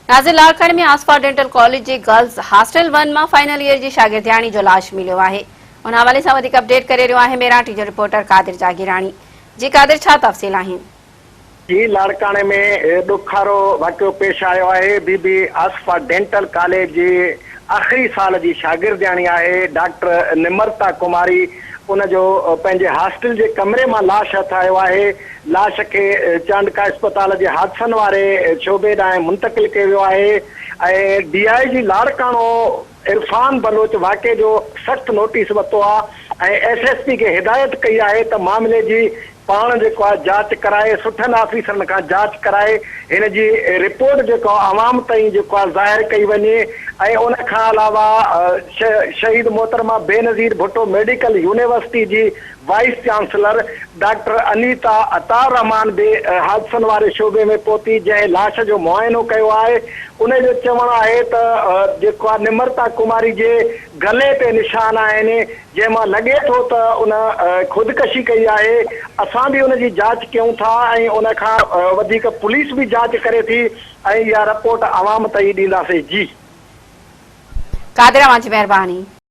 नाज़िर लाड़काणी में आसफा dental college जे girls hostel 1 में final year जी शागردयाणी जो लाश मिलियो है। उन हवाले से वधिक अपडेट करे रहियो आहे मेराठी जो रिपोर्टर कादिर जागीराणी। जी कादिर, छा तफ़सील आहिनि? जी, लाड़काणे में ॾुखारो वाक़ियो पेश आयो है। बीबी आसफा डेंटल कॉलेज जी आख़िरी साल जी शागिर्दियाणी है डॉक्टर निमरता कुमारी। उनजो पंहिंजे हॉस्टल जे कमरे में लाश हथ आयो है। लाश के चांडका अस्पताल जे हादसनि वारे शोबे ॾांहुं मुंतकिल कयो वियो आहे। DIG लाड़काणो इरफान बलोच वाक़े जो सख़्त नोटिस वरितो आहे ऐं SSP के हिदायत कई है त मामले जी पाण जेको आहे जांच कराए, सुठनि ऑफिसरनि खां जांच कराए हिन जी रिपोर्ट जेको आवाम ताईं जेको आहे ज़ाहिर कई वञे। ऐं उन खां अलावा शहीद मोहतरमा बेनज़ीर भुट्टो मेडिकल यूनिवर्सिटी जी वाइस चांसलर डॉक्टर अनीता अतार रहमान बि हादसनि वारे शोबे में पहुती, जंहिं लाश जो मुआइनो कयो आहे। उन जो चवणु आहे त जेको आहे निमरता कुमारी जे गले ते निशान आहिनि, जंहिंमां लॻे थो त उन ख़ुदकशी कई आहे। असां बि उन जी जांच कयूं था ऐं उन खां वधीक पुलिस बि जांच करे थी ऐं इहा रिपोर्ट आवाम ताईं ॾींदासीं। जी कादिर, महिरबानी।